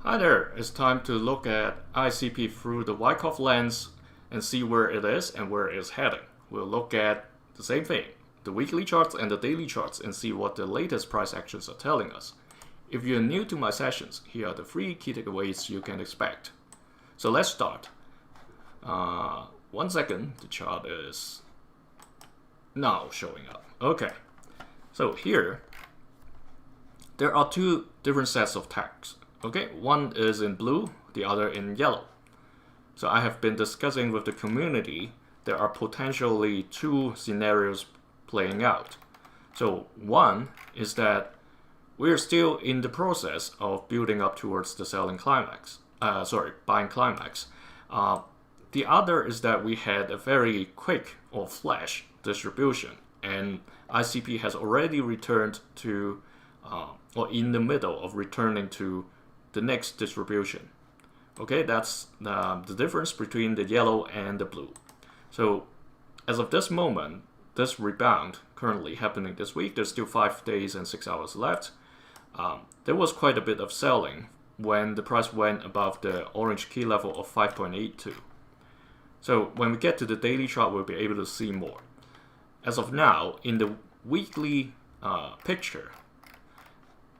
Hi there, it's time to look at ICP through the Wyckoff lens and see where it is and where it is heading. We'll look at the same thing, the weekly charts and the daily charts, and see what the latest price actions are telling us. If you're new to my sessions, here are the 3 key takeaways you can expect. So let's start. 1 second, the chart is now showing up. Okay, so here, there are 2 different sets of tags. Okay, one is in blue, the other in yellow. So I have been discussing with the community, there are potentially 2 scenarios playing out. So one is that we're still in the process of building up towards the buying climax. The other is that we had a very quick or flash distribution, and ICP has already returned to, or in the middle of returning to the next distribution. Okay, that's the difference between the yellow and the blue. So as of this moment, this rebound currently happening this week, there's still 5 days and 6 hours left. There was quite a bit of selling when the price went above the orange key level of 5.82. So when we get to the daily chart, we'll be able to see more. As of now, in the weekly picture,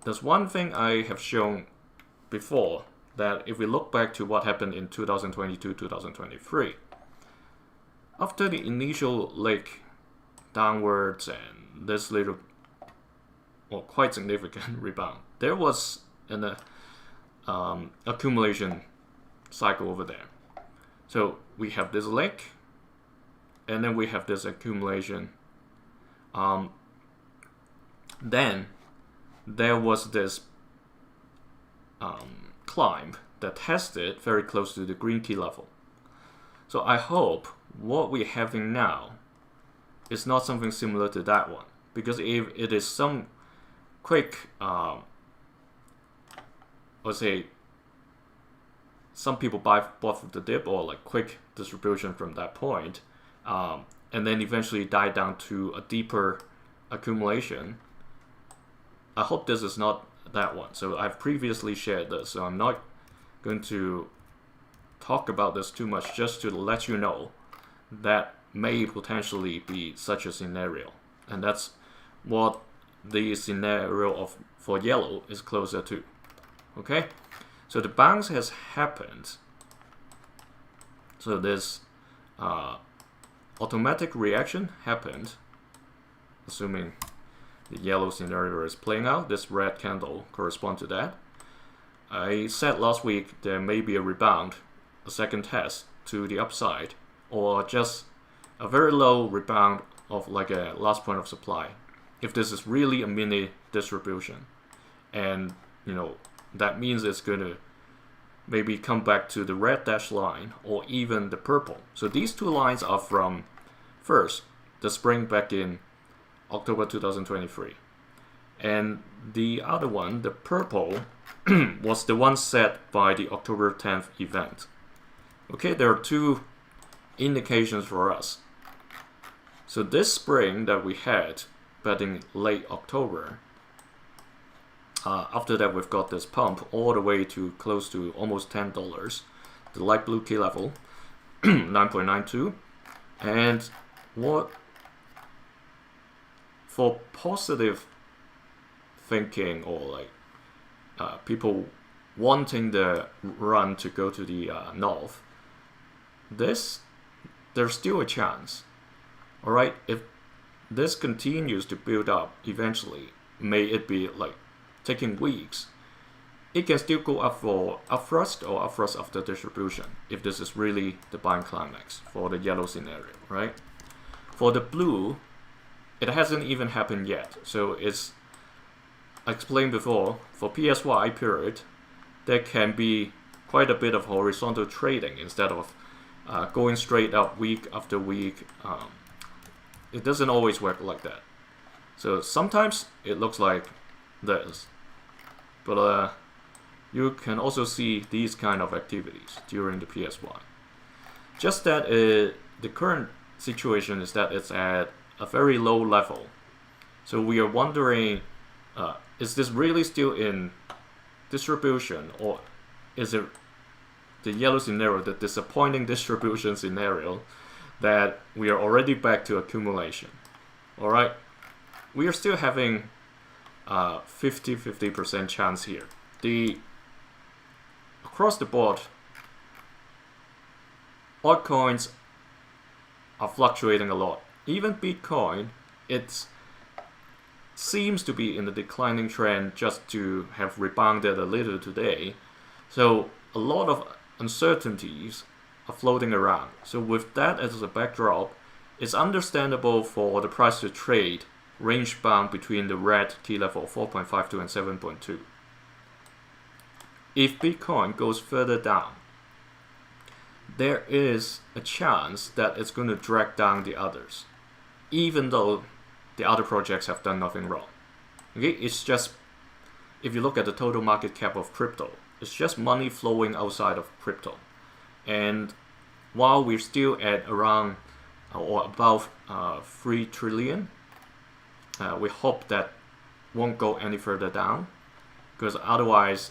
there's one thing I have shown before, that if we look back to what happened in 2022-2023, after the initial leg downwards and this little, well, quite significant rebound, there was an accumulation cycle over there. So we have this leg, and then we have this accumulation. Then there was this climb that tested very close to the green key level. So I hope what we're having now is not something similar to that one, because if it is some quick, let's say, some people bought the dip or like quick distribution from that point, and then eventually die down to a deeper accumulation. I hope this is not that one. So I've previously shared this, so I'm not going to talk about this too much, just to let you know that may potentially be such a scenario, and that's what the scenario for yellow is closer to. Okay, so the bounce has happened. So this automatic reaction happened, assuming the yellow scenario is playing out. This red candle corresponds to that. I said last week there may be a rebound, a second test to the upside, or just a very low rebound of like a last point of supply, if this is really a mini distribution. And that means it's going to maybe come back to the red dashed line or even the purple. So these 2 lines are from, first, the spring back in October 2023, and the other one, the purple, was the one set by the October 10th event. Okay, there are 2 indications for us. So this spring that we had back in late October, after that we've got this pump all the way to close to almost $10, the light blue key level, 9.92, and what for positive thinking, or like people wanting the run to go to the north, there's still a chance. All right, if this continues to build up, eventually, may it be like taking weeks, it can still go up for up thrust or up thrust after distribution, if this is really the buying climax for the yellow scenario, right? For the blue, it hasn't even happened yet. So it's, I explained before, for PSY period, there can be quite a bit of horizontal trading instead of going straight up week after week. It doesn't always work like that. So sometimes it looks like this, but you can also see these kind of activities during the PSY. Just that the current situation is that it's at a very low level. So we are wondering, is this really still in distribution, or is the yellow scenario, the disappointing distribution scenario, that we are already back to accumulation. All right, we are still having 50% chance here. Across the board, altcoins are fluctuating a lot. Even Bitcoin, it seems to be in a declining trend, just to have rebounded a little today. So a lot of uncertainties are floating around. So with that as a backdrop, it's understandable for the price to trade range bound between the red key level of 4.52 and 7.2. If Bitcoin goes further down, there is a chance that it's going to drag down the others, even though the other projects have done nothing wrong. Okay, it's just, if you look at the total market cap of crypto, it's just money flowing outside of crypto. And while we're still at around or above 3 trillion, we hope that won't go any further down, because otherwise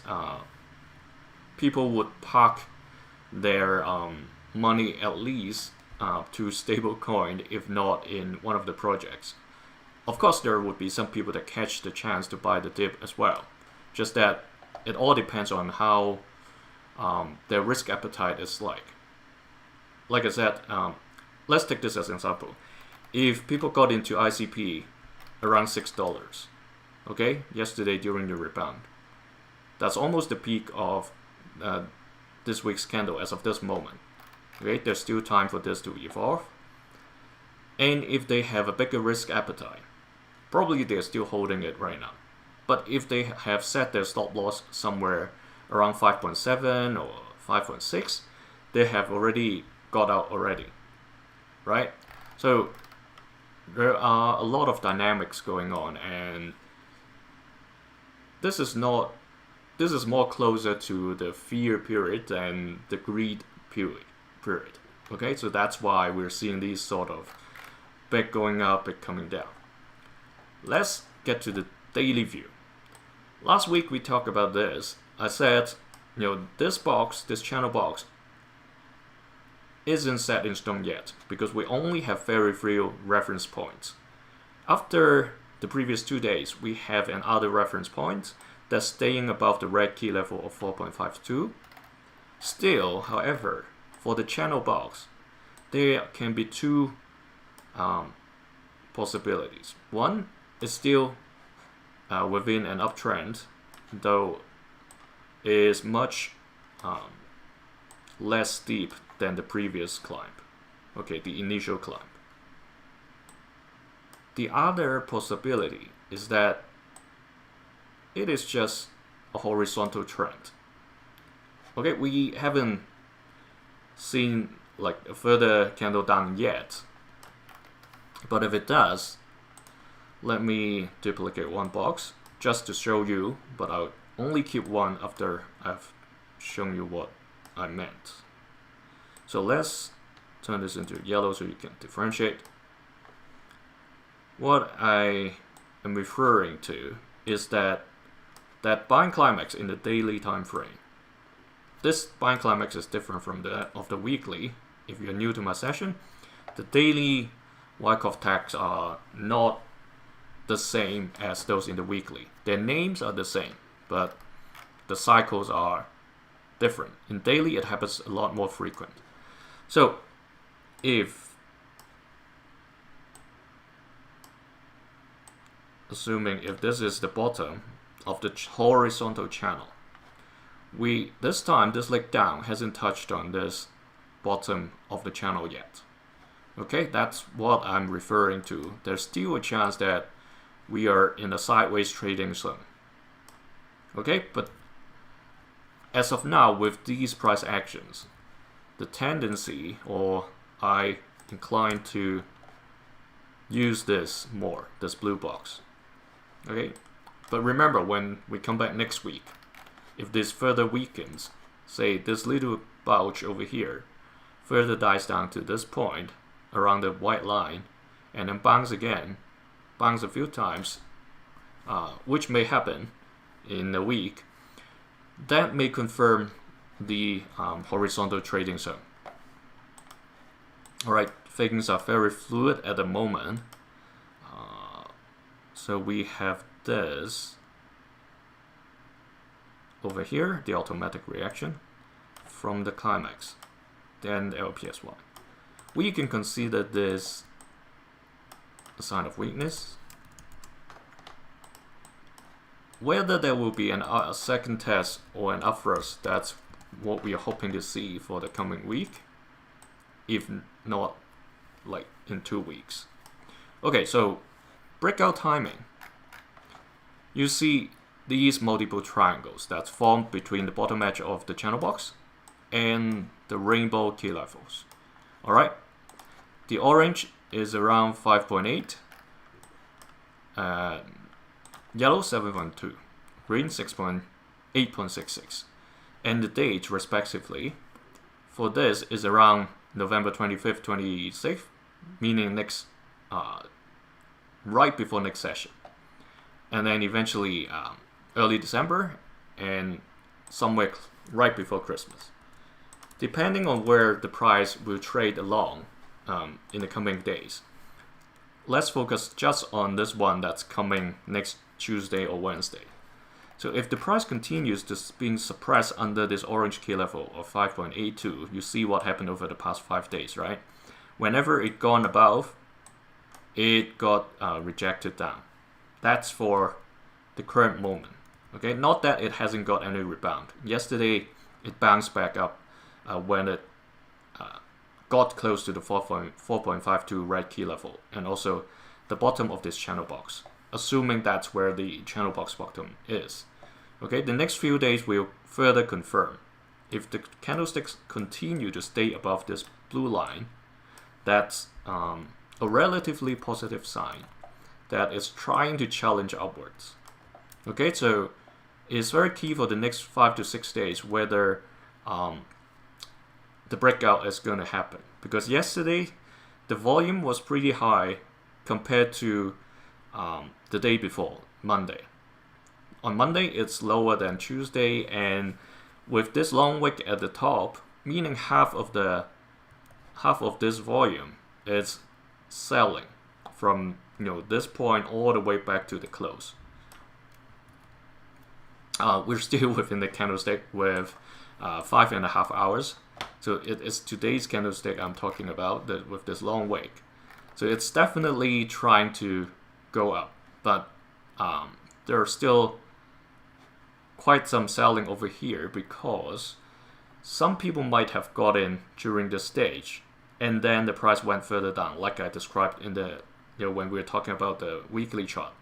people would park their money at least to stablecoin, if not in one of the projects. Of course, there would be some people that catch the chance to buy the dip as well. Just that it all depends on how their risk appetite is like. Like I said, let's take this as an example. If people got into ICP around $6, okay, yesterday during the rebound, that's almost the peak of this week's candle as of this moment. Okay, there's still time for this to evolve. And if they have a bigger risk appetite, probably they're still holding it right now. But if they have set their stop loss somewhere around 5.7 or 5.6, they have already got out already, right? So there are a lot of dynamics going on, and this is more closer to the fear period than the greed period. Okay, so that's why we're seeing these sort of big going up, big coming down. Let's get to the daily view. Last week we talked about this. I said, this channel box isn't set in stone yet, because we only have very few reference points. After the previous 2 days, we have another reference point that's staying above the red key level of 4.52. Still, however, for the channel box, there can be two possibilities. One is still within an uptrend, though is much less steep than the previous climb. Okay, the initial climb. The other possibility is that it is just a horizontal trend. Okay, we haven't seen like a further candle down yet, but if it does, let me duplicate one box just to show you, but I'll only keep one after I've shown you what I meant. So let's turn this into yellow so you can differentiate. What I am referring to is that buying climax in the daily time frame. This buying climax is different from that of the weekly. If you're new to my session, the daily Wyckoff tags are not the same as those in the weekly. Their names are the same, but the cycles are different. In daily, it happens a lot more frequent. So assuming if this is the bottom of the horizontal channel, this time this leg down hasn't touched on this bottom of the channel yet. Okay, that's what I'm referring to. There's still a chance that we are in a sideways trading zone. Okay, but as of now, with these price actions, the tendency, or I incline to use this more, this blue box. Okay, but remember, when we come back next week, if this further weakens, say this little bulge over here further dies down to this point around the white line, and then bounce a few times, which may happen in a week, that may confirm the horizontal trading zone. All right, things are very fluid at the moment. So we have this over here, the automatic reaction from the climax, then the LPSY. We can consider this a sign of weakness. Whether there will be a second test or an upthrust, that's what we are hoping to see for the coming week, if not like in 2 weeks. Okay, so breakout timing. You see these multiple triangles that's formed between the bottom edge of the channel box and the rainbow key levels. All right, the orange is around 5.8, yellow 7.2, green 8.66, and the date respectively for this is around November 25th, 26th, meaning next right before next session, and then eventually early December and somewhere right before Christmas, depending on where the price will trade along in the coming days. Let's focus just on this one that's coming next Tuesday or Wednesday. So if the price continues to being suppressed under this orange key level of 5.82, you see what happened over the past 5 days, right? Whenever it gone above, it got rejected down. That's for the current moment. Okay, not that it hasn't got any rebound. Yesterday, it bounced back up when it got close to the 4.52 red key level and also the bottom of this channel box, assuming that's where the channel box bottom is. Okay, the next few days will further confirm. If the candlesticks continue to stay above this blue line, that's a relatively positive sign that it's trying to challenge upwards. Okay, so it's very key for the next 5 to 6 days whether the breakout is going to happen, because yesterday the volume was pretty high compared to the day before, Monday. On Monday it's lower than Tuesday, and with this long wick at the top, meaning half of this volume is selling from this point all the way back to the close. We're still within the candlestick with 5.5 hours. So it is today's candlestick I'm talking about, with this long wick. So it's definitely trying to go up, but there are still quite some selling over here because some people might have got in during this stage and then the price went further down, like I described in the when we were talking about the weekly chart.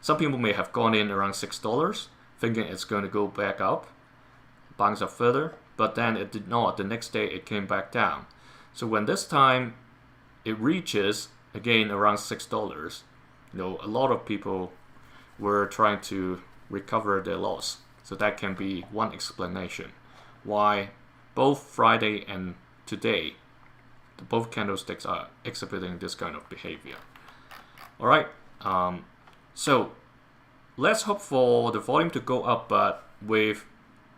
Some people may have gone in around $6 thinking it's going to go back up, bounce up further, but then it did not. The next day it came back down. So when this time it reaches again around $6, a lot of people were trying to recover their loss. So that can be one explanation why both Friday and today both candlesticks are exhibiting this kind of behavior. All right, so let's hope for the volume to go up, but with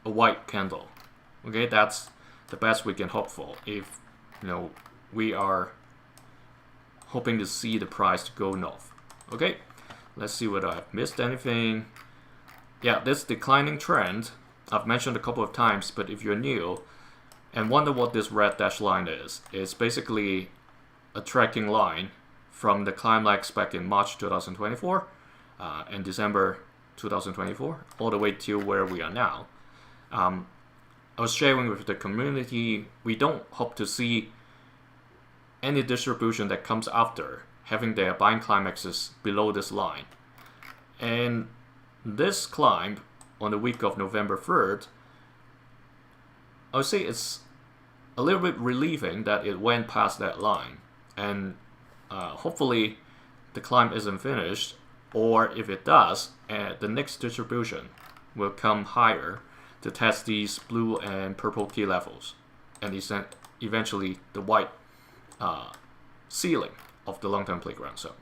a white candle. Okay, that's the best we can hope for if we are hoping to see the price to go north. Okay, let's see whether I've missed anything. Yeah, this declining trend I've mentioned a couple of times, but if you're new and wonder what this red dashed line is, it's basically a tracking line from the climax back in March 2024 and December 2024 all the way to where we are now. I was sharing with the community, we don't hope to see any distribution that comes after having their buying climaxes below this line. And this climb on the week of November 3rd, I would say it's a little bit relieving that it went past that line. And hopefully the climb isn't finished, or if it does, the next distribution will come higher to test these blue and purple key levels, and eventually the white ceiling of the long-term playground. So